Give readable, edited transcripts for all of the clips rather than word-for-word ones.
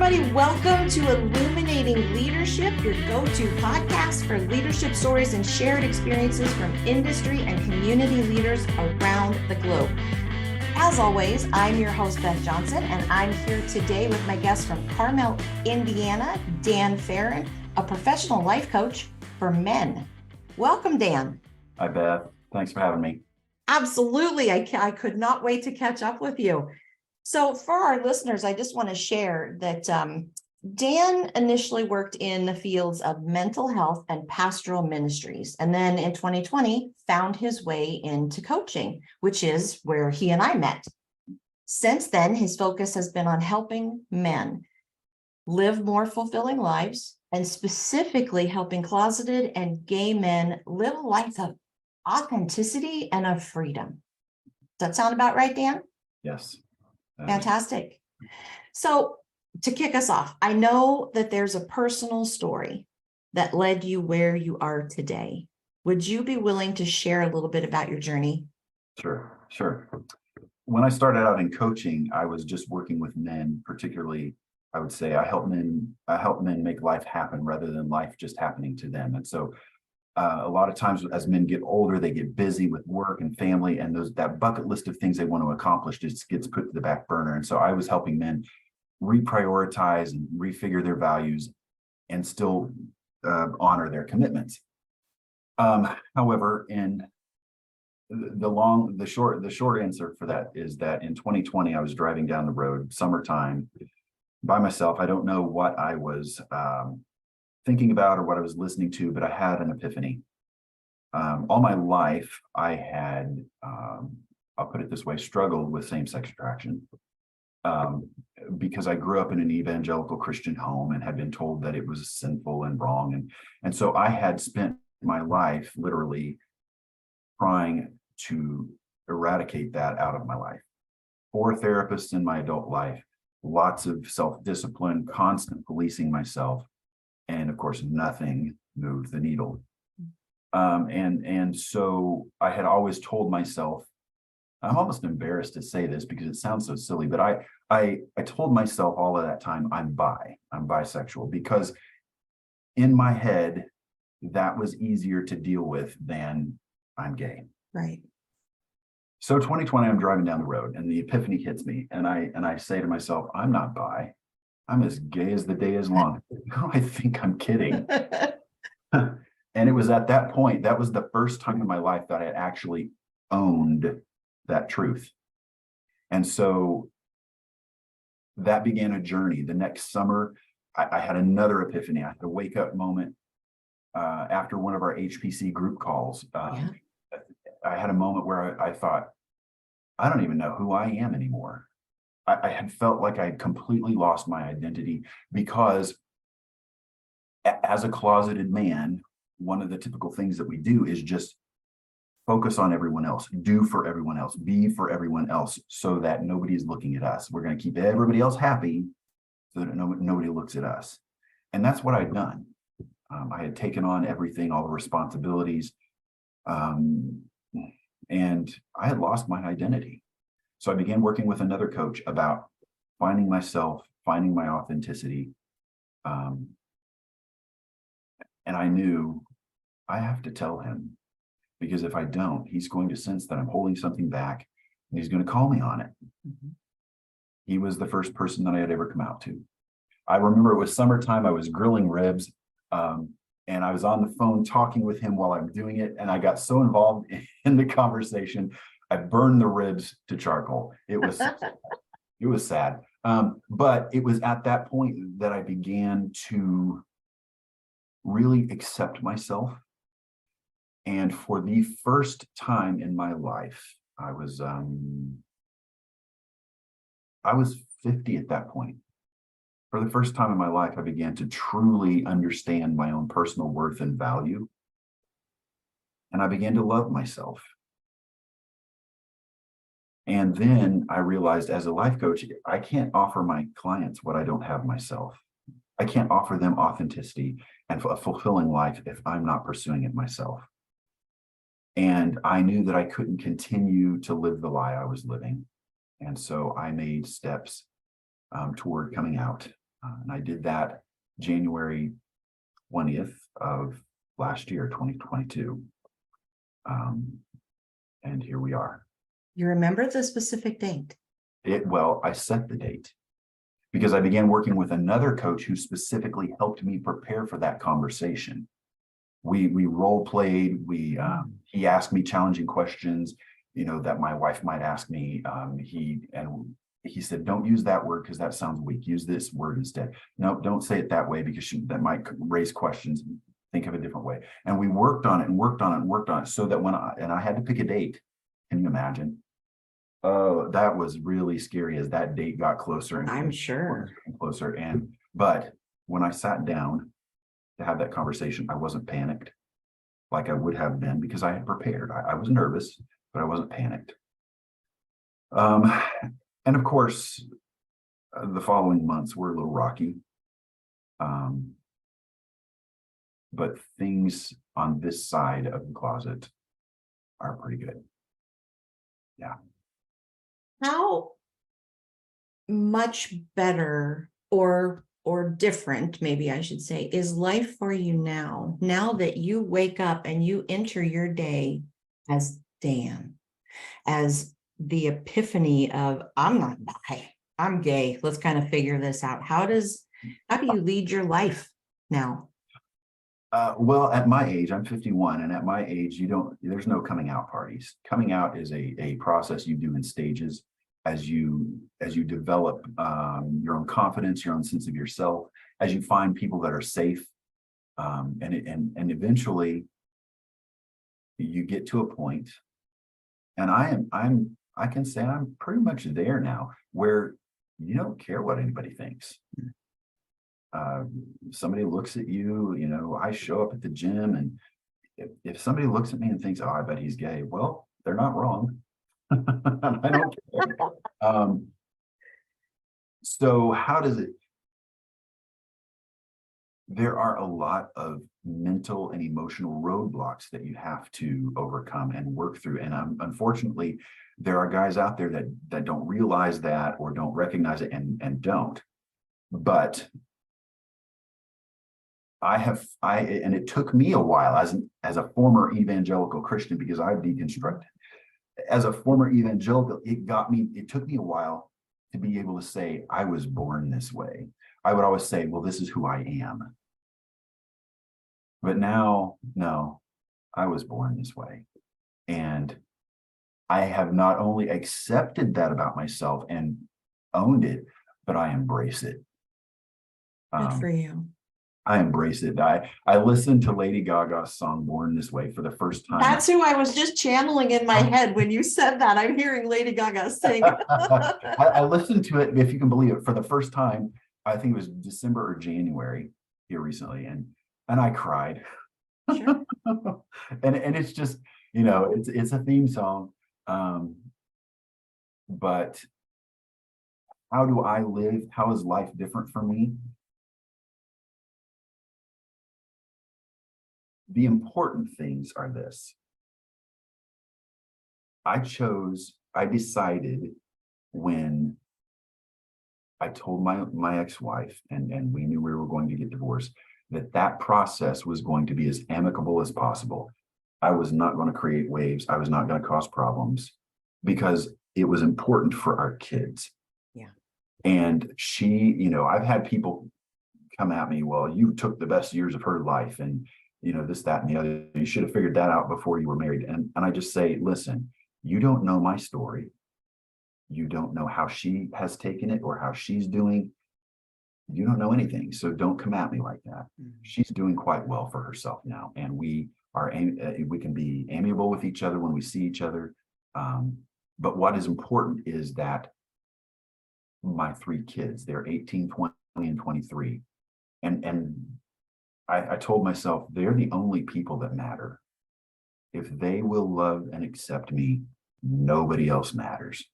everybody. Welcome to Illuminating Leadership, your go-to podcast for leadership stories and shared experiences from industry and community leaders around the globe. As always, I'm your host, Beth Johnson, and I'm here today with my guest from Carmel, Indiana, Dan Farron, a professional life coach for men. Welcome, Dan. Hi, Beth. Thanks for having me. Absolutely. I could not wait to catch up with you. So for our listeners, I just want to share that Dan initially worked in the fields of mental health and pastoral ministries. And then in 2020, found his way into coaching, which is where he and I met. Since then, his focus has been on helping men live more fulfilling lives, and specifically helping closeted and gay men live a life of authenticity and of freedom. Does that sound about right, Dan? Yes. Fantastic. So to kick us off, I know that there's a personal story that led you where you are today. Would you be willing to share a little bit about your journey? Sure. When I started out in coaching, I was just working with men, particularly, I would say I help men make life happen rather than life just happening to them. And so a lot of times as men get older, they get busy with work and family, and that bucket list of things they want to accomplish just gets put to the back burner. And so I was helping men reprioritize and refigure their values and still honor their commitments. However, in the short answer for that is that in 2020, I was driving down the road, summertime, by myself. I don't know what I was thinking about or what I was listening to, but I had an epiphany. All my life, I had, I'll put it this way, struggled with same-sex attraction because I grew up in an evangelical Christian home and had been told that it was sinful and wrong. And so I had spent my life literally trying to eradicate that out of my life. 4 therapists in my adult life, lots of self-discipline, constant policing myself. And of course, nothing moved the needle. And so I had always told myself, I'm almost embarrassed to say this because it sounds so silly, but I told myself all of that time, I'm bisexual, because in my head, that was easier to deal with than I'm gay. Right. So 2020, I'm driving down the road and the epiphany hits me. And I say to myself, I'm not bi. I'm as gay as the day is long. I think I'm kidding. And it was at that point, that was the first time in my life that I actually owned that truth. And so that began a journey. The next summer, I had another epiphany. I had a wake up moment after one of our HPC group calls. I had a moment where I thought, I don't even know who I am anymore. I had felt like I had completely lost my identity because as a closeted man, one of the typical things that we do is just focus on everyone else, do for everyone else, be for everyone else so that nobody is looking at us. We're going to keep everybody else happy so that nobody looks at us. And that's what I'd done. I had taken on everything, all the responsibilities, and I had lost my identity. So I began working with another coach about finding myself, finding my authenticity. And I knew I have to tell him, because if I don't, he's going to sense that I'm holding something back and he's going to call me on it. Mm-hmm. He was the first person that I had ever come out to. I remember it was summertime, I was grilling ribs, and I was on the phone talking with him while I'm doing it. And I got so involved in the conversation, I burned the ribs to charcoal. It was sad. But it was at that point that I began to really accept myself. And for the first time in my life, I was 50 at that point. For the first time in my life, I began to truly understand my own personal worth and value. And I began to love myself. And then I realized as a life coach, I can't offer my clients what I don't have myself. I can't offer them authenticity and a fulfilling life if I'm not pursuing it myself. And I knew that I couldn't continue to live the lie I was living. And so I made steps toward coming out. And I did that January 20th of last year, 2022. And here we are. You remember the specific date? Well, I set the date because I began working with another coach who specifically helped me prepare for that conversation. We role played. He asked me challenging questions, that my wife might ask me. He said, "Don't use that word because that sounds weak. Use this word instead. No, don't say it that way because that might raise questions. Think of a different way." And we worked on it and worked on it and worked on it so that I had to pick a date. Can you imagine? Oh, that was really scary as that date got closer and I'm sure. closer. But when I sat down to have that conversation, I wasn't panicked like I would have been because I had prepared. I was nervous, but I wasn't panicked. And of course, the following months were a little rocky. But things on this side of the closet are pretty good. Yeah. How much better or different, maybe I should say, is life for you now that you wake up and you enter your day as Dan, as the epiphany of I'm not bi, I'm gay, let's kind of figure this out. How do you lead your life now? Well, at my age, I'm 51, and at my age, there's no coming out parties. Coming out is a process you do in stages as you develop your own confidence, your own sense of yourself, as you find people that are safe, and eventually you get to a point, and I can say I'm pretty much there now, where you don't care what anybody thinks. Somebody looks at you, I show up at the gym, and if somebody looks at me and thinks, "Oh, I bet he's gay," well, they're not wrong. I don't care. So how does it? There are a lot of mental and emotional roadblocks that you have to overcome and work through. And unfortunately, there are guys out there that don't realize that or don't recognize it and don't. But and it took me a while as a former evangelical Christian, because I've deconstructed. As a former evangelical, it took me a while to be able to say, I was born this way. I would always say, well, this is who I am. But now, no, I was born this way. And I have not only accepted that about myself and owned it, but I embrace it. Good for you. I embrace it. I listened to Lady Gaga's song "Born This Way" for the first time. That's who I was just channeling in my head when you said that. I'm hearing Lady Gaga sing. I listened to it, if you can believe it, for the first time. I think it was December or January here recently, and I cried. Sure. and it's just, it's a theme song. But how do I live? How is life different for me? The important things are this. I decided when I told my ex-wife, and we knew we were going to get divorced, that process was going to be as amicable as possible. I was not going to create waves. I was not going to cause problems, because it was important for our kids. Yeah. And I've had people come at me, well, you took the best years of her life, and this, that, and the other. You should have figured that out before you were married. And I just say, listen, you don't know my story. You don't know how she has taken it or how she's doing. You don't know anything. So don't come at me like that. Mm-hmm. She's doing quite well for herself now. And we can be amiable with each other when we see each other. But what is important is that my three kids, they're 18, 20, and 23. And I told myself, they're the only people that matter. If they will love and accept me, nobody else matters.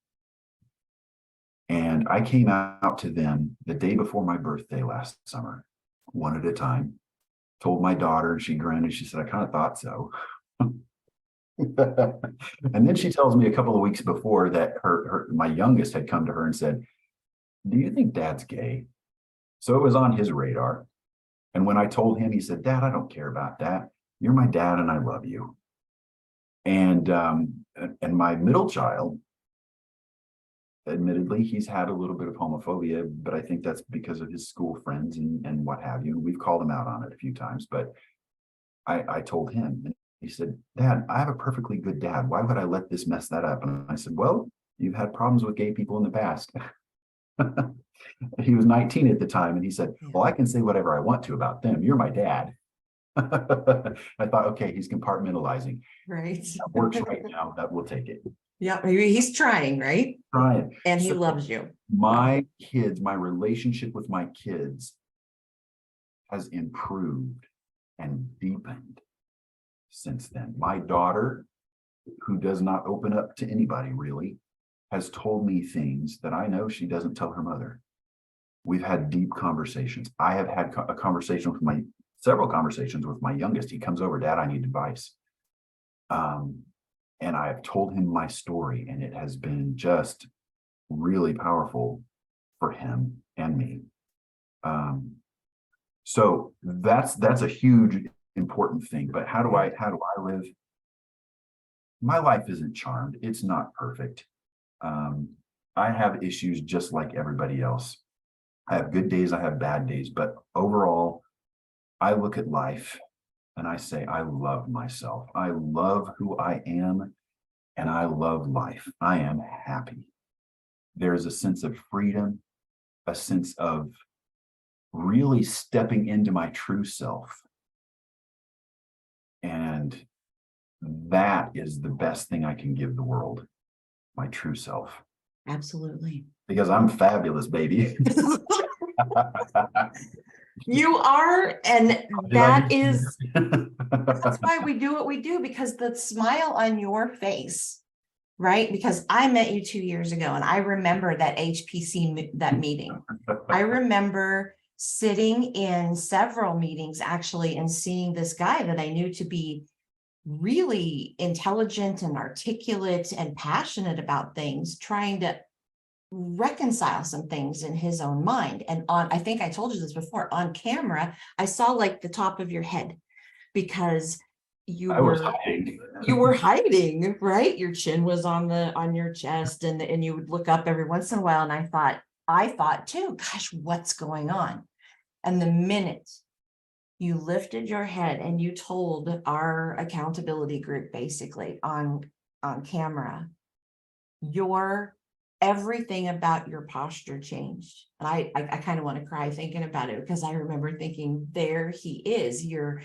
And I came out to them the day before my birthday last summer, one at a time, told my daughter, and she grinned, and she said, I kind of thought so. And then she tells me a couple of weeks before that my youngest had come to her and said, do you think Dad's gay? So it was on his radar. And when I told him, he said, Dad, I don't care about that. You're my dad and I love you. And my middle child, admittedly, he's had a little bit of homophobia, but I think that's because of his school friends and what have you. And we've called him out on it a few times, but I told him, and he said, Dad, I have a perfectly good dad. Why would I let this mess that up? And I said, well, you've had problems with gay people in the past. He was 19 at the time, and he said, well, I can say whatever I want to about them. You're my dad. I thought, okay, he's compartmentalizing. Right. That works right now. That will take it. Yeah, maybe he's trying, right? Trying. And he So loves you. my kids, my relationship with my kids has improved and deepened since then. My daughter, who does not open up to anybody really, has told me things that I know she doesn't tell her mother. We've had deep conversations. I have had a conversation with several conversations with my youngest. He comes over, Dad, I need advice. And I have told him my story, and it has been just really powerful for him and me. So that's a huge, important thing. But how do I live? My life isn't charmed. It's not perfect. I have issues just like everybody else. I have good days, I have bad days, but overall, I look at life and I say, I love myself. I love who I am, and I love life. I am happy. There's a sense of freedom, a sense of really stepping into my true self. And that is the best thing I can give the world, my true self. Absolutely. Because I'm fabulous, baby. You are, and that's why we do what we do, because the smile on your face, right? Because I met you 2 years ago, and I remember that HPC, that meeting. I remember sitting in several meetings actually and seeing this guy that I knew to be really intelligent and articulate and passionate about things, trying to reconcile some things in his own mind. And I think I told you this before, on camera, I saw like the top of your head, because you were hiding, right? Your chin was on your chest, and you would look up every once in a while. And I thought too, gosh, what's going on? And the minute you lifted your head and you told our accountability group, basically on camera, everything about your posture changed. And I kind of want to cry thinking about it, because I remember thinking, there he is. Your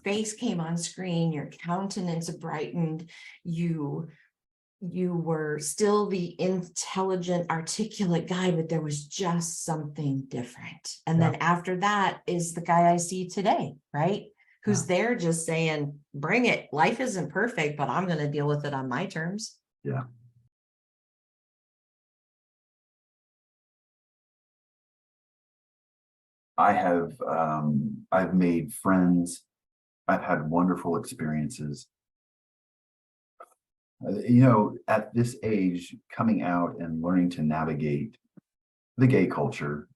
face came on screen, your countenance brightened, you were still the intelligent, articulate guy, but there was just something different. And then after that is the guy I see today, right? Who's there just saying, bring it. Life isn't perfect, but I'm going to deal with it on my terms. Yeah. I've made friends. I've had wonderful experiences. At this age, coming out and learning to navigate the gay culture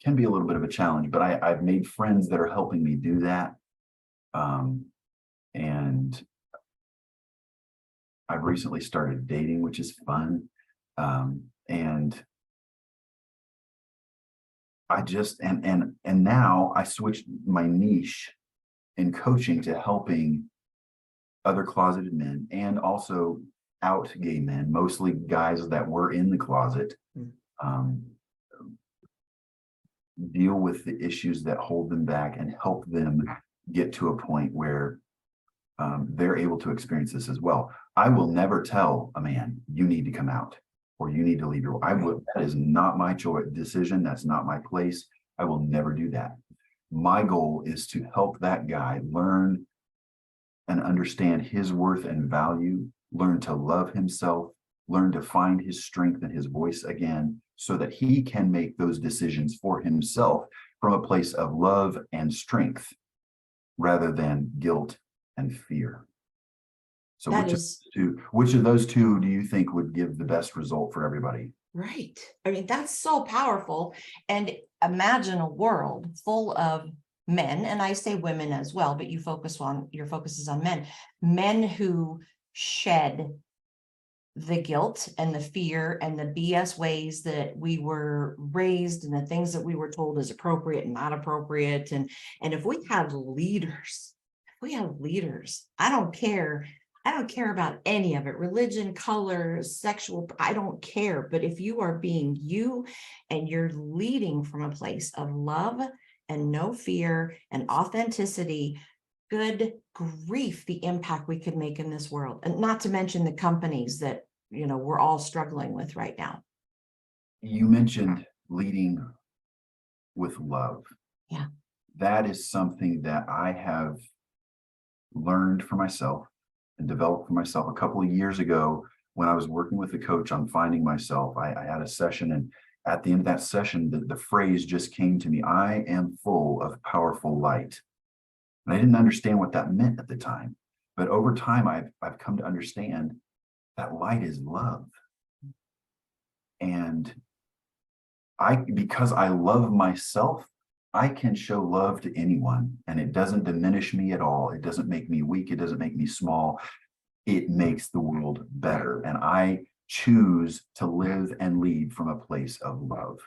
can be a little bit of a challenge, but I've made friends that are helping me do that. And I've recently started dating, which is fun. And I just, and now I switched my niche in coaching to helping other closeted men and also out gay men, mostly guys that were in the closet, deal with the issues that hold them back and help them get to a point where they're able to experience this as well. I will never tell a man, you need to come out or you need to leave your, that is not my choice decision. That's not my place. I will never do that. My goal is to help that guy learn and understand his worth and value, learn to love himself, learn to find his strength and his voice again, so that he can make those decisions for himself from a place of love and strength rather than guilt and fear. So which of those two do you think would give the best result for everybody? Right. I mean, that's so powerful. And imagine a world full of men, and I say women as well, but your focus is on men who shed the guilt and the fear and the BS ways that we were raised and the things that we were told is appropriate and not appropriate. And if we have leaders, I don't care about any of it, religion, color, sexual, I don't care. But if you are being you and you're leading from a place of love and no fear and authenticity, good grief, the impact we could make in this world. And not to mention the companies that, we're all struggling with right now. You mentioned leading with love. Yeah. That is something that I have learned for myself and developed for myself a couple of years ago when I was working with a coach on finding myself. I had a session, and at the end of that session, the phrase just came to me: I am full of powerful light. And I didn't understand what that meant at the time. But over time, I've come to understand that light is love. And because I love myself, I can show love to anyone, and it doesn't diminish me at all. It doesn't make me weak. It doesn't make me small. It makes the world better. And I choose to live and lead from a place of love.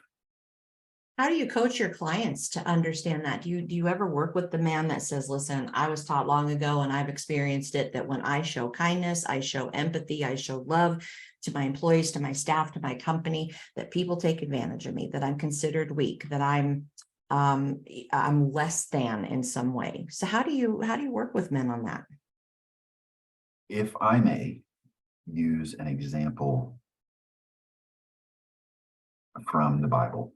How do you coach your clients to understand that? Do you ever work with the man that says, listen, I was taught long ago and I've experienced it, that when I show kindness, I show empathy, I show love to my employees, to my staff, to my company, that people take advantage of me, that I'm considered weak, that I'm less than in some way. So how do you work with men on that? If I may use an example from the Bible,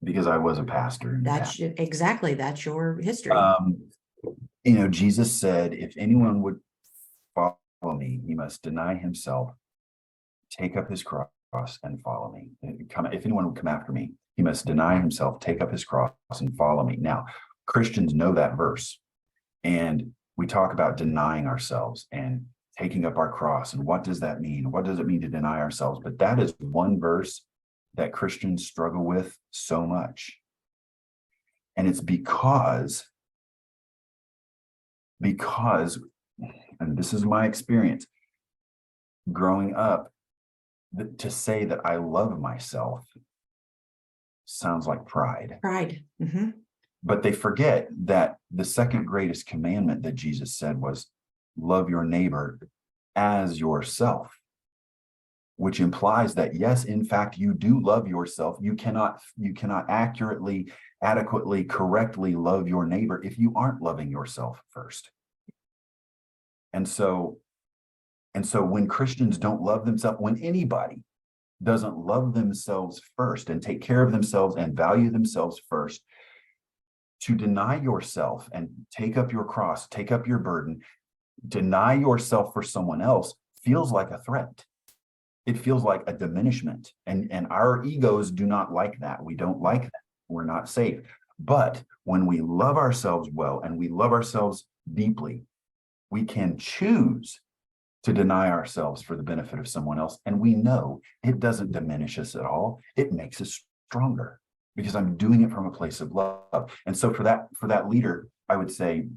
because I was a pastor. That's your history. Jesus said, if anyone would follow me, he must deny himself, take up his cross, and follow me. If anyone would come after me, he must deny himself, take up his cross, and follow me. Now, Christians know that verse, and we talk about denying ourselves and taking up our cross. And what does that mean? What does it mean to deny ourselves? But that is one verse that Christians struggle with so much. And it's because, and this is my experience growing up, to say that I love myself sounds like pride. Mm-hmm. But they forget that the second greatest commandment that Jesus said was love your neighbor as yourself, which implies that, yes, in fact, you do love yourself. You cannot accurately, adequately, correctly love your neighbor if you aren't loving yourself first. And so when Christians don't love themselves, when anybody doesn't love themselves first and take care of themselves and value themselves first, to deny yourself and take up your cross, take up your burden, deny yourself for someone else feels like a threat. It feels like a diminishment. And our egos do not like that. We don't like that. We're not safe. But when we love ourselves well and we love ourselves deeply, we can choose to deny ourselves for the benefit of someone else. And we know it doesn't diminish us at all. It makes us stronger because I'm doing it from a place of love. And so for that leader, I would say,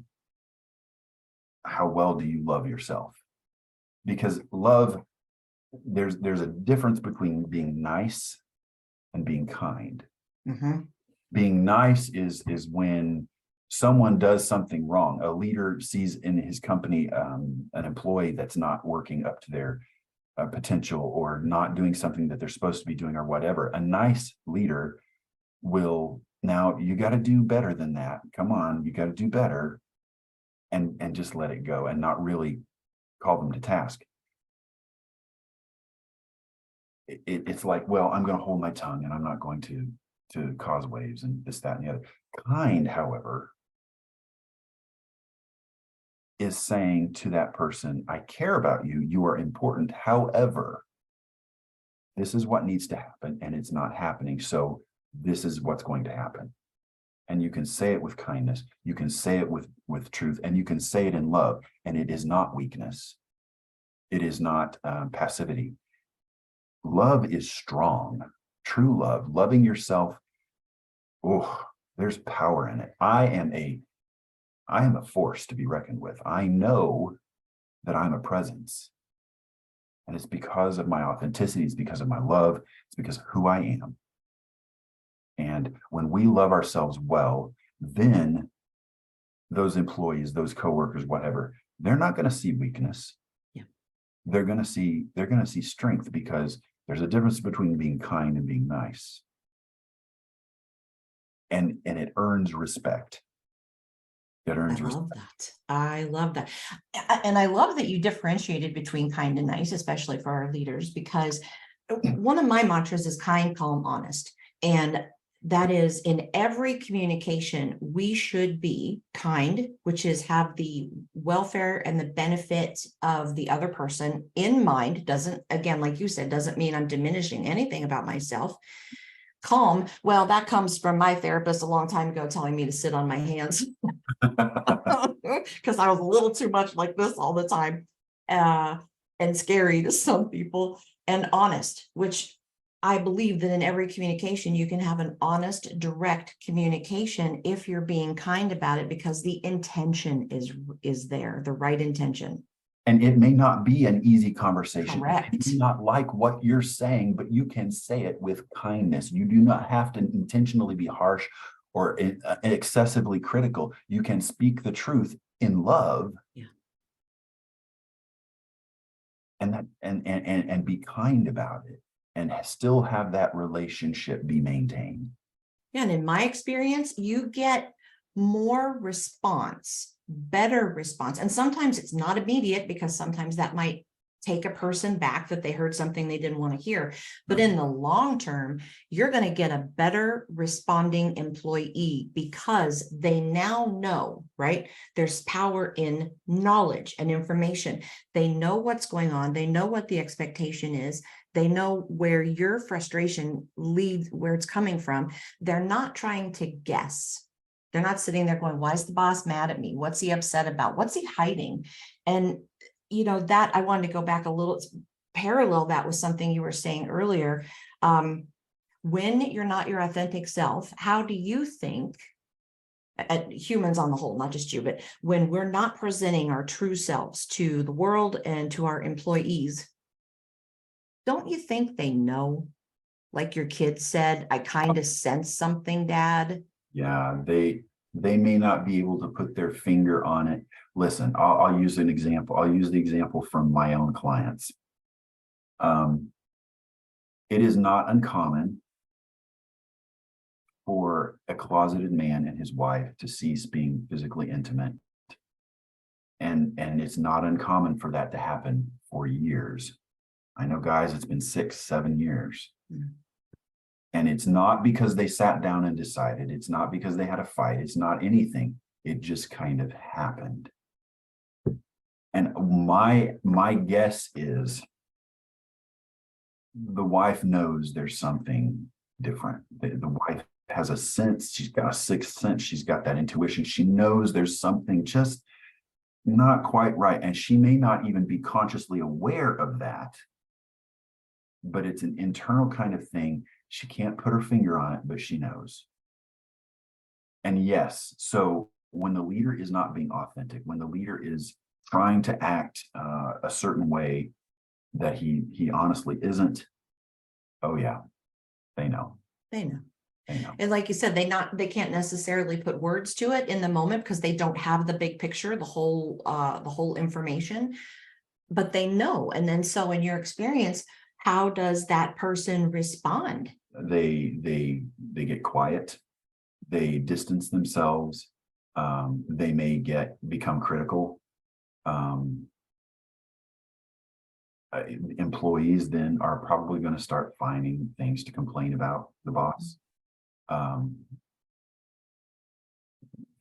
how well do you love yourself? Because love, there's a difference between being nice and being kind. Mm-hmm. Being nice is when someone does something wrong. A leader sees in his company an employee that's not working up to their potential or not doing something that they're supposed to be doing or whatever. A nice leader will, now you got to do better than that. Come on, you got to do better, and just let it go and not really call them to task. It's like, well, I'm going to hold my tongue and I'm not going to cause waves and this, that, and the other. Kind, however, is saying to that person, I care about you. You are important. However, this is what needs to happen and it's not happening. So this is what's going to happen. And you can say it with kindness. You can say it with truth, and you can say it in love. And it is not weakness. It is not passivity. love is strong. True love, loving yourself. Oh, there's power in it. I am a force to be reckoned with. I know that I'm a presence. And it's because of my authenticity. It's because of my love. It's because of who I am. And when we love ourselves well, then those employees, those coworkers, whatever, they're not going to see weakness. Yeah. They're going to see strength, because there's a difference between being kind and being nice. And it earns respect. It earns respect. I love that. And I love that you differentiated between kind and nice, especially for our leaders, because one of my mantras is kind, calm, honest. And that is, in every communication, we should be kind, which is have the welfare and the benefit of the other person in mind. Doesn't, again, like you said, doesn't mean I'm diminishing anything about myself. Calm, well, that comes from my therapist a long time ago telling me to sit on my hands because I was a little too much like this all the time, and scary to some people. And honest, which I believe that in every communication, you can have an honest, direct communication if you're being kind about it, because the intention is there, the right intention. And it may not be an easy conversation. Correct. You do not like what you're saying, but you can say it with kindness. You do not have to intentionally be harsh or excessively critical. You can speak the truth in love. Yeah. And be kind about it, and still have that relationship be maintained. Yeah, and in my experience, you get more response, better response. And sometimes it's not immediate, because sometimes that might take a person back that they heard something they didn't want to hear. But in the long term, you're going to get a better responding employee, because they now know, right? There's power in knowledge and information. They know what's going on. They know what the expectation is. They know where your frustration leads, where it's coming from. They're not trying to guess. They're not sitting there going, why is the boss mad at me? What's he upset about? What's he hiding? And, that I wanted to go back a little, parallel that with something you were saying earlier. When you're not your authentic self, how do you think, humans on the whole, not just you, but when we're not presenting our true selves to the world and to our employees, don't you think they know? Like your kid said, I kind of sense something, Dad. Yeah, they may not be able to put their finger on it. Listen, I'll use an example. I'll use the example from my own clients. It is not uncommon for a closeted man and his wife to cease being physically intimate. And it's not uncommon for that to happen for years. I know guys, it's been 6, 7 years. Mm-hmm. And it's not because they sat down and decided. It's not because they had a fight. It's not anything. It just kind of happened. And my guess is the wife knows there's something different. The wife has a sense. She's got a sixth sense. She's got that intuition. She knows there's something just not quite right. And she may not even be consciously aware of that, but it's an internal kind of thing. She can't put her finger on it, but she knows. And yes, so when the leader is not being authentic, when the leader is trying to act a certain way that he honestly isn't, oh yeah, they know. They know. They know. And like you said, they can't necessarily put words to it in the moment, because they don't have the big picture, the whole information, but they know. And then, so in your experience, how does that person respond? They get quiet. They distance themselves. They may become critical. Employees then are probably going to start finding things to complain about the boss.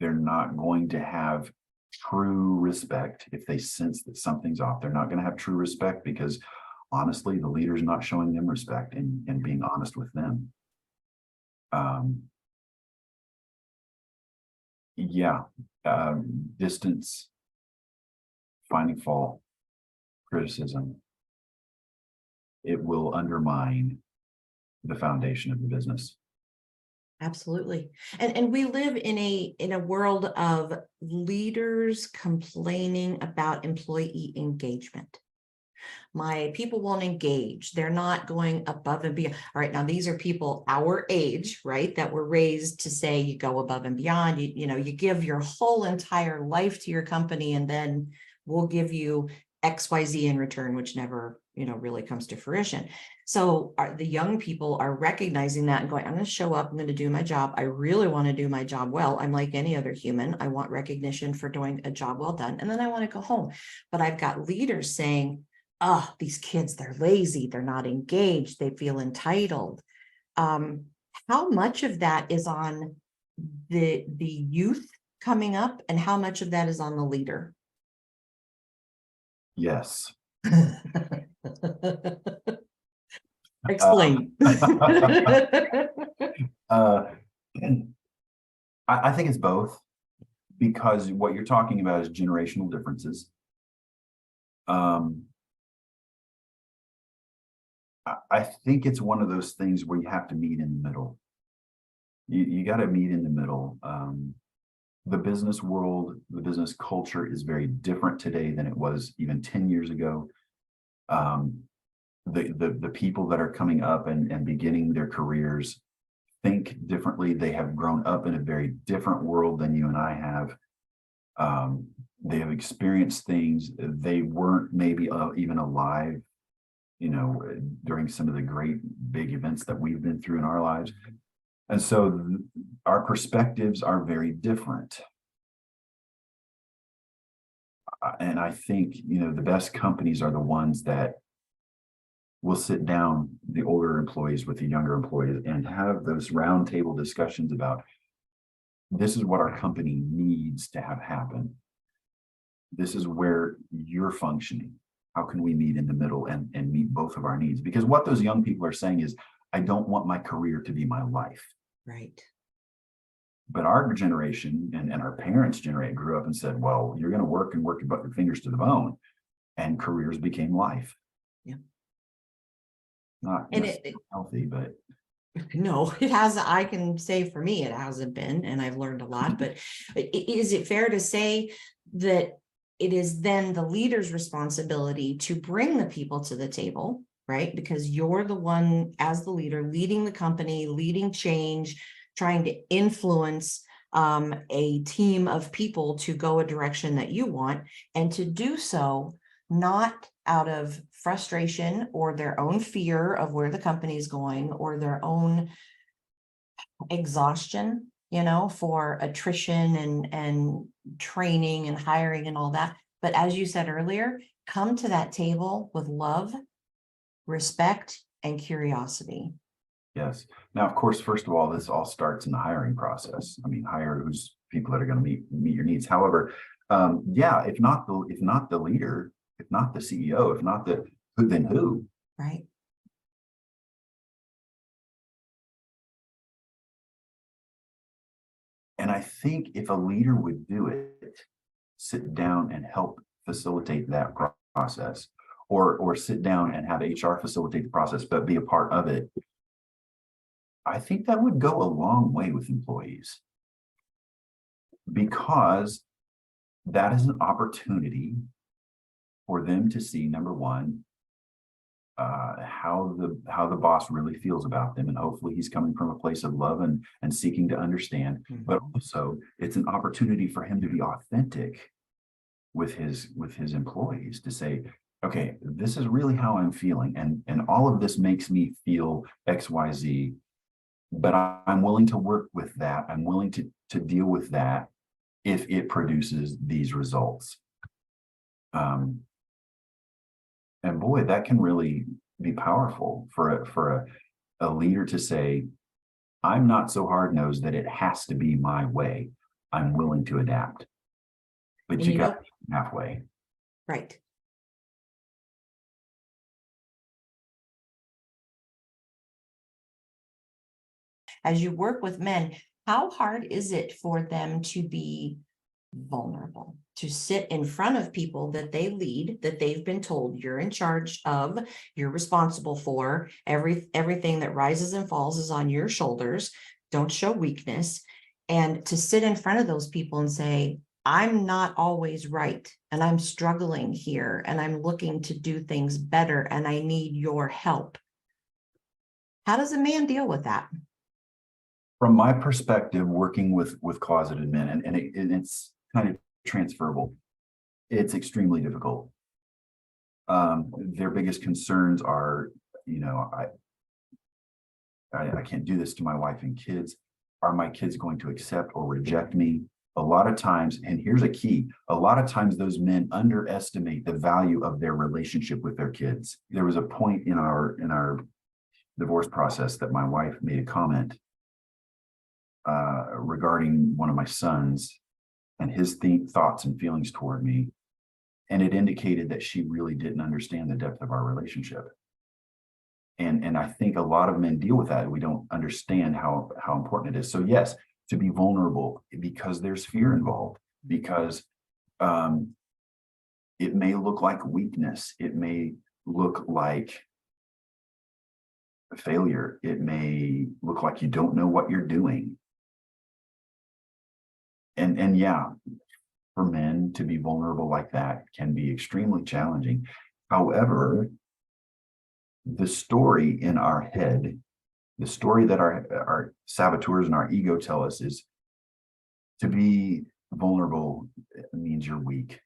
They're not going to have true respect if they sense that something's off. They're not going to have true respect because honestly, the leader's not showing them respect and being honest with them. Distance, finding fault, criticism. it will undermine the foundation of the business. Absolutely. And we live in a world of leaders complaining about employee engagement. My people won't engage. They're not going above and beyond. All right, now these are people our age, right? That were raised to say you go above and beyond. You give your whole entire life to your company, and then we'll give you XYZ in return, which never, really comes to fruition. So the young people are recognizing that and going, I'm going to show up, I'm going to do my job. I really want to do my job well. I'm like any other human. I want recognition for doing a job well done. And then I want to go home. But I've got leaders saying, oh, these kids, they're lazy, they're not engaged, they feel entitled. How much of that is on the youth coming up, and how much of that is on the leader? Yes. Explain. uh, I think it's both, because what you're talking about is generational differences. I think it's one of those things where you have to meet in the middle. You got to meet in the middle. The business world, the business culture is very different today than it was even 10 years ago. The people that are coming up and beginning their careers think differently. They have grown up in a very different world than you and I have. They have experienced things. They weren't maybe even alive, during some of the great big events that we've been through in our lives. And so our perspectives are very different. And I think, the best companies are the ones that will sit down the older employees with the younger employees and have those roundtable discussions about, this is what our company needs to have happen. This is where you're functioning. How can we meet in the middle and meet both of our needs? Because what those young people are saying is, I don't want my career to be my life. Right. But our generation and our parents' generation grew up and said, well, you're going to work and work your fingers to the bone, and careers became life. Yeah. Not healthy, but no, it has. I can say for me, it hasn't been, and I've learned a lot. But is it fair to say that it is then the leader's responsibility to bring the people to the table, right? Because you're the one, as the leader, leading the company, leading change, trying to influence a team of people to go a direction that you want, and to do so not out of frustration or their own fear of where the company is going, or their own exhaustion, for attrition and training and hiring and all that. But as you said earlier, come to that table with love, respect, and curiosity. yes. Now, of course, first of all, this all starts in the hiring process. I mean, hire who's people that are going to meet your needs. However, if not the leader, if not the CEO, if not the who, then who? Right. And I think if a leader would do it, sit down and help facilitate that process, or sit down and have HR facilitate the process, but be a part of it, I think that would go a long way with employees, because that is an opportunity for them to see, number one, how the boss really feels about them, and hopefully he's coming from a place of love and seeking to understand. Mhm. But also, it's an opportunity for him to be authentic with his employees, to say, okay, this is really how I'm feeling, and all of this makes me feel XYZ, but I'm willing to work with that. I'm willing to deal with that if it produces these results. And boy, that can really be powerful for a leader to say, I'm not so hard-nosed that it has to be my way. I'm willing to adapt. But And you got halfway. right. As you work with men, how hard is it for them to be vulnerable, to sit in front of people that they lead, that they've been told you're in charge of, you're responsible for, everything that rises and falls is on your shoulders. Don't show weakness. And to sit in front of those people and say, I'm not always right, and I'm struggling here, and I'm looking to do things better, and I need your help. How does a man deal with that? From my perspective, working with closeted men, and it's kind of transferable, it's extremely difficult. Their biggest concerns are, I can't do this to my wife and kids. Are my kids going to accept or reject me? A lot of times, and here's a key, a lot of times those men underestimate the value of their relationship with their kids. There was a point in our divorce process that my wife made a comment regarding one of my sons and his thoughts and feelings toward me. And it indicated that she really didn't understand the depth of our relationship. And I think a lot of men deal with that. We don't understand how important it is. So yes, to be vulnerable, because there's fear involved, because it may look like weakness. It may look like a failure. It may look like you don't know what you're doing. And yeah, for men to be vulnerable like that can be extremely challenging. However, the story in our head, the story that our saboteurs and our ego tell us is to be vulnerable means you're weak,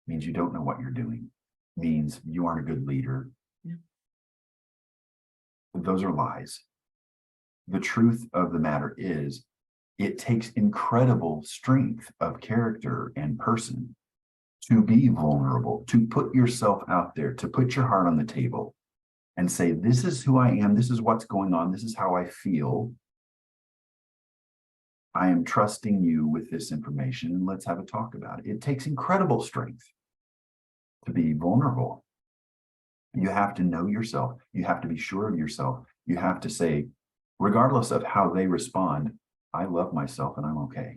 means you don't know what you're doing, means you aren't a good leader. Yeah. Those are lies. The truth of the matter is, it takes incredible strength of character and person to be vulnerable, to put yourself out there, to put your heart on the table and say, this is who I am, this is what's going on, this is how I feel. I am trusting you with this information, and let's have a talk about it. It takes incredible strength to be vulnerable. You have to know yourself. You have to be sure of yourself. You have to say, regardless of how they respond, I love myself and I'm okay.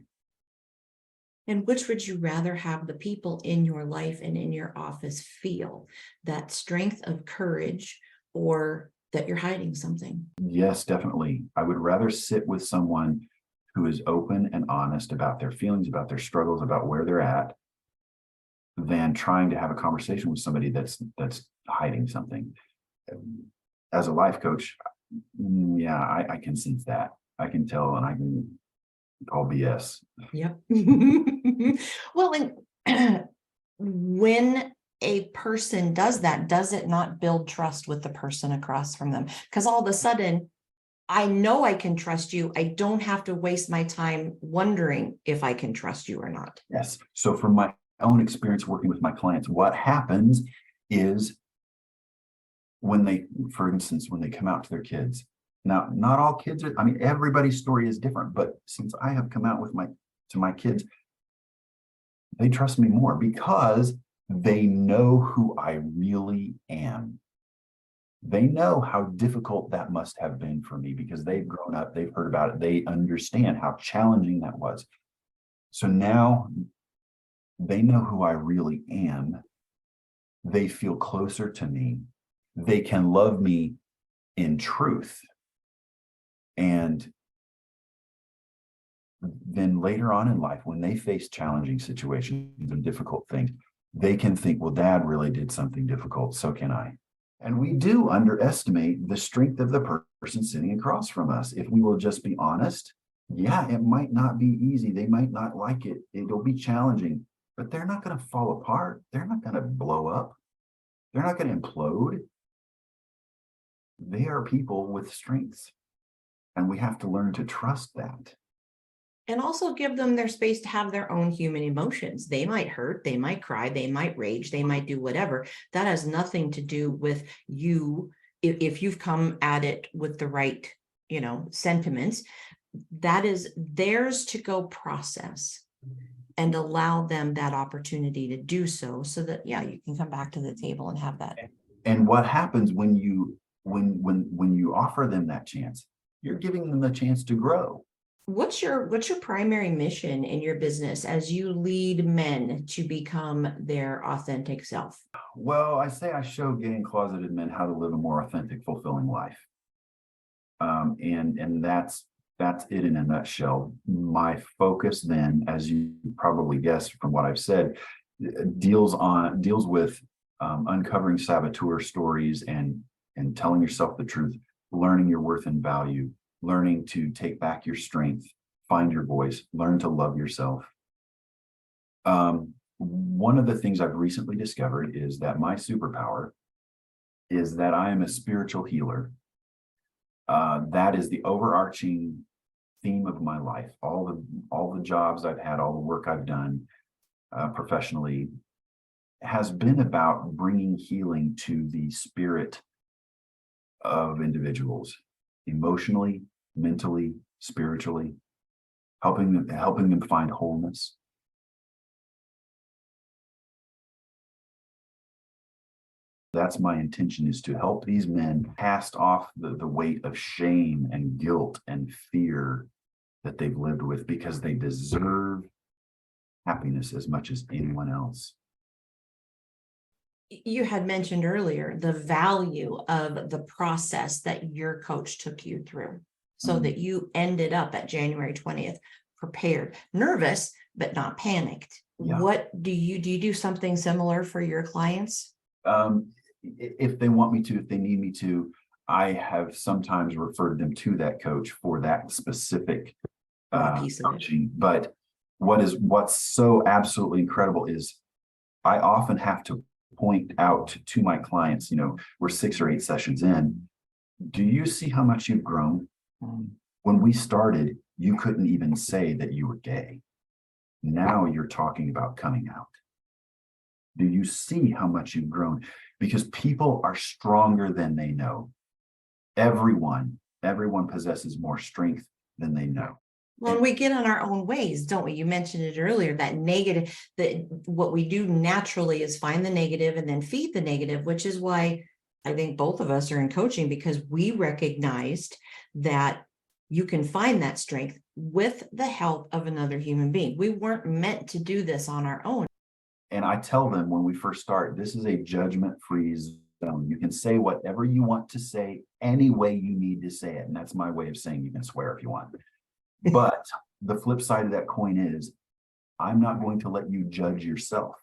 And which would you rather have the people in your life and in your office feel? That strength of courage, or that you're hiding something? Yes, definitely. I would rather sit with someone who is open and honest about their feelings, about their struggles, about where they're at, than trying to have a conversation with somebody that's hiding something. As a life coach, yeah, I can sense that. I can tell, and I can call BS. Yep. Well, and when a person does that, does it not build trust with the person across from them? Because all of a sudden, I know I can trust you. I don't have to waste my time wondering if I can trust you or not. Yes. So from my own experience working with my clients, what happens is when they, for instance, when they come out to their kids. Now, not all kids are, I mean, everybody's story is different, but since I have come out with my kids, they trust me more because they know who I really am. They know how difficult that must have been for me because they've grown up, they've heard about it, they understand how challenging that was. So now they know who I really am. They feel closer to me. They can love me in truth. And then later on in life, when they face challenging situations and difficult things, they can think, well, Dad really did something difficult, so can I. And we do underestimate the strength of the person sitting across from us. If we will just be honest, yeah, it might not be easy. They might not like it. It'll be challenging, but they're not going to fall apart. They're not going to blow up. They're not going to implode. They are people with strengths, and we have to learn to trust that. And also give them their space to have their own human emotions. They might hurt, they might cry, they might rage, they might do whatever. That has nothing to do with you. If you've come at it with the right, sentiments, that is theirs to go process, and allow them that opportunity to do so that, yeah, you can come back to the table and have that. And what happens when you offer them that chance, you're giving them the chance to grow. What's your primary mission in your business as you lead men to become their authentic self? Well, I say I show gay and closeted men how to live a more authentic, fulfilling life. And that's it in a nutshell. My focus then, as you probably guessed from what I've said, deals with uncovering saboteur stories and telling yourself the truth, learning your worth and value, learning to take back your strength, find your voice, learn to love yourself. One of the things I've recently discovered is that my superpower is that I am a spiritual healer. That is the overarching theme of my life. All the jobs I've had, all the work I've done professionally has been about bringing healing to the spirit of individuals, emotionally, mentally, spiritually, helping them find wholeness. That's my intention, is to help these men cast off the weight of shame and guilt and fear that they've lived with, because they deserve happiness as much as anyone else. You had mentioned earlier the value of the process that your coach took you through, so that you ended up at January 20th prepared, nervous, but not panicked. Yeah. What do you do something similar for your clients? If they want me to, if they need me to, I have sometimes referred them to that coach for that specific Piece of it. coaching. But what's so absolutely incredible is I often have to point out to my clients, we're 6 or 8 sessions in. Do you see how much you've grown? When we started, you couldn't even say that you were gay. Now you're talking about coming out. Do you see how much you've grown? Because people are stronger than they know. Everyone possesses more strength than they know. Well, we get on our own ways, don't we? You mentioned it earlier, that negative, that what we do naturally is find the negative and then feed the negative, which is why I think both of us are in coaching, because we recognized that you can find that strength with the help of another human being. We weren't meant to do this on our own. And I tell them when we first start, this is a judgment-free zone. You can say whatever you want to say any way you need to say it. And that's my way of saying you can swear if you want. But the flip side of that coin is, I'm not going to let you judge yourself.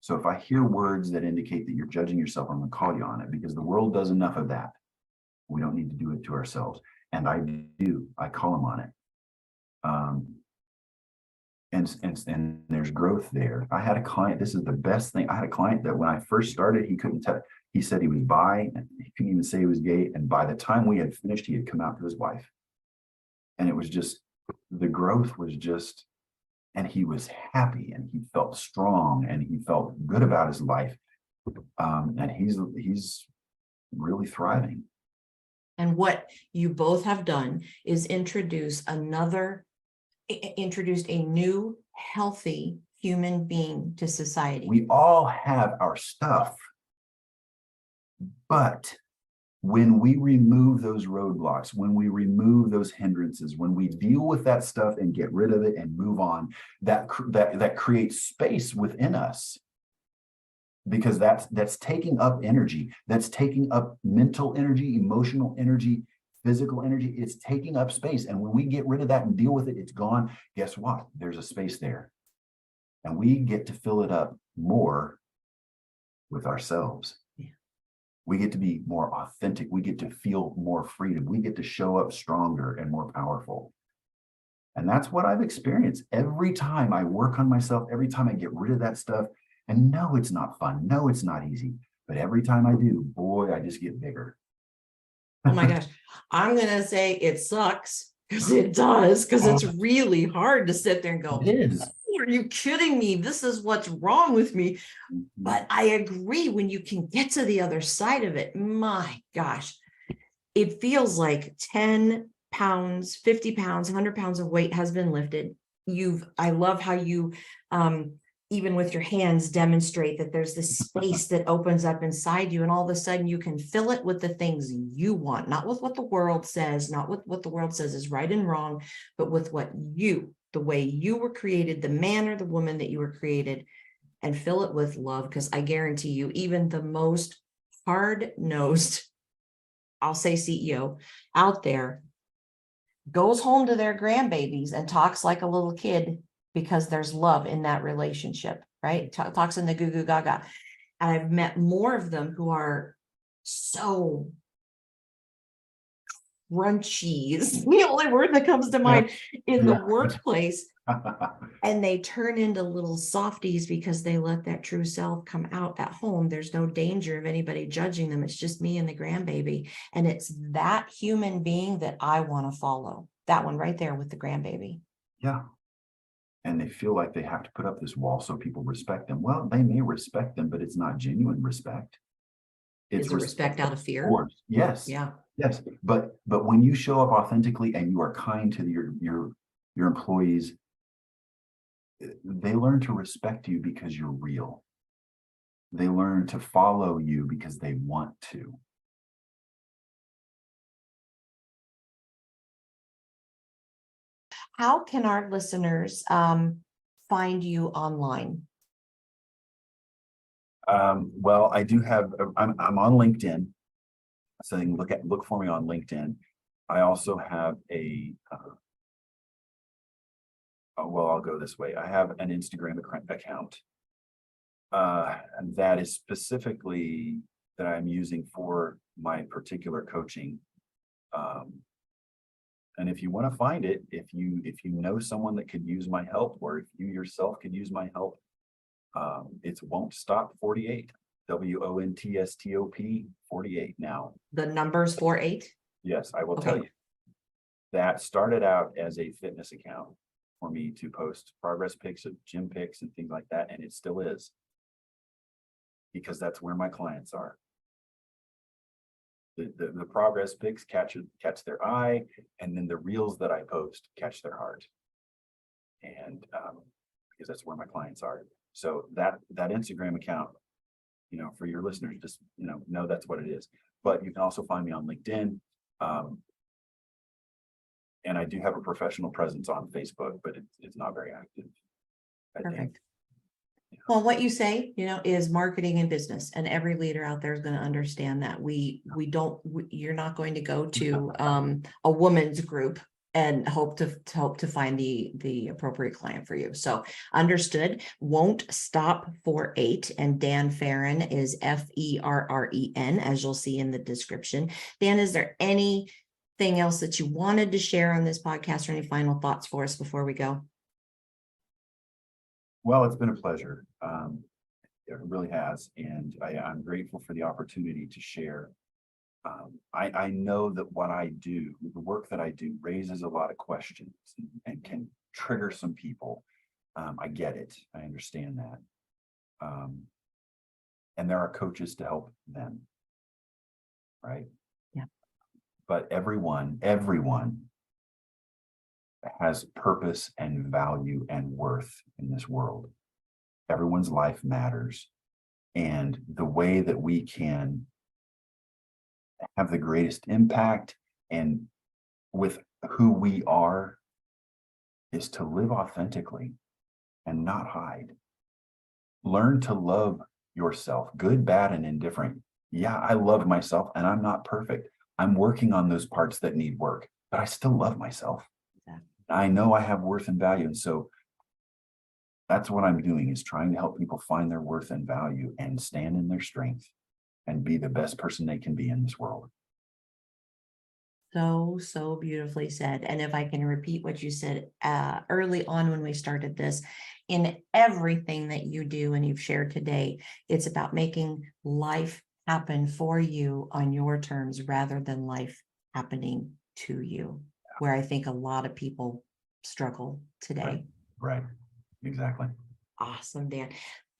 So if I hear words that indicate that you're judging yourself, I'm going to call you on it, because the world does enough of that. We don't need to do it to ourselves. And I do. I call them on it. And there's growth there. I had a client, this is the best thing. I had a client that when I first started, he couldn't tell. He said he was bi, and he couldn't even say he was gay. And by the time we had finished, he had come out to his wife. And it was just, the growth was just, and he was happy and he felt strong and he felt good about his life. And he's really thriving. And what you both have done is introduced a new healthy human being to society. We all have our stuff, but when we remove those roadblocks, when we remove those hindrances, when we deal with that stuff and get rid of it and move on, that creates space within us, because that's taking up energy, that's taking up mental energy, emotional energy, physical energy. It's taking up space. And when we get rid of that and deal with it, it's gone. Guess what? There's a space there. And we get to fill it up more with ourselves. Yeah. We get to be more authentic. We get to feel more freedom. We get to show up stronger and more powerful. And that's what I've experienced. Every time I work on myself, every time I get rid of that stuff, and no, it's not fun. No, it's not easy. But every time I do, boy, I just get bigger. Oh my gosh. I'm going to say it sucks, because it does, because it's really hard to sit there and go, It is. are you kidding me? This is what's wrong with me. But I agree, when you can get to the other side of it, my gosh, it feels like 10 pounds, 50 pounds, 100 pounds of weight has been lifted. I love how you even with your hands, demonstrate that there's this space that opens up inside you, and all of a sudden you can fill it with the things you want, not with what the world says, not with what the world says is right and wrong, but with what the way you were created, the man or the woman that you were created, and fill it with love. Because I guarantee you, even the most hard-nosed, I'll say CEO out there, goes home to their grandbabies and talks like a little kid, because there's love in that relationship, right? Talks in the goo goo gaga. And I've met more of them who are so crunchy is the only word that comes to mind in the workplace. And they turn into little softies because they let that true self come out at home. There's no danger of anybody judging them. It's just me and the grandbaby. And it's that human being that I want to follow. That one right there with the grandbaby. Yeah. And they feel like they have to put up this wall so people respect them. Well, they may respect them, but it's not genuine respect. It's respect out of fear. Yes. Yeah. Yes. But when you show up authentically and you are kind to your employees, they learn to respect you because you're real. They learn to follow you because they want to. How can our listeners find you online? Well, I do have. I'm on LinkedIn, so you can look for me on LinkedIn. I also have a. Well, I'll go this way. I have an Instagram account that is specifically that I'm using for my particular coaching. And if you want to find it, if you know someone that could use my help, or if you yourself could use my help, it's Won't Stop 48. WONTSTOP 48 now. The number's 48. Yes, I will tell you. That started out as a fitness account for me to post progress pics of gym pics and things like that, and it still is, because that's where my clients are. The progress pics catch their eye, and then the reels that I post catch their heart, and because that's where my clients are. So that Instagram account, for your listeners, just know that's what it is. But you can also find me on LinkedIn, and I do have a professional presence on Facebook, but it's not very active. Perfect. Well, what you say, is marketing and business, and every leader out there is going to understand that you're not going to go to a woman's group and hope to find the appropriate client for you. So understood. Won't Stop 48, and Dan Ferren is FERREN, as you'll see in the description. Dan, is there anything else that you wanted to share on this podcast, or any final thoughts for us before we go? Well, it's been a pleasure. It really has. And I'm grateful for the opportunity to share. I know that what I do, the work that I do, raises a lot of questions and can trigger some people. I get it. I understand that. And there are coaches to help them. Right? Yeah. But everyone has purpose and value and worth in this world. Everyone's life matters. And the way that we can have the greatest impact and with who we are is to live authentically and not hide. Learn to love yourself, good, bad, and indifferent. Yeah, I love myself, and I'm not perfect. I'm working on those parts that need work, but I still love myself. I know I have worth and value. And so that's what I'm doing, is trying to help people find their worth and value and stand in their strength and be the best person they can be in this world. So beautifully said. And if I can repeat what you said early on when we started this, in everything that you do and you've shared today, it's about making life happen for you on your terms rather than life happening to you, where I think a lot of people struggle today. Right. Exactly. Awesome, Dan.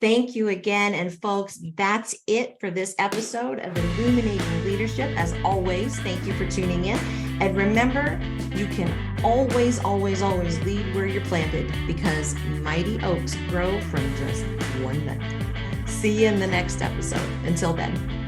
Thank you again. And folks, that's it for this episode of Illuminating Leadership. As always, thank you for tuning in. And remember, you can always, always, always lead where you're planted, because mighty oaks grow from just one nut. See you in the next episode. Until then.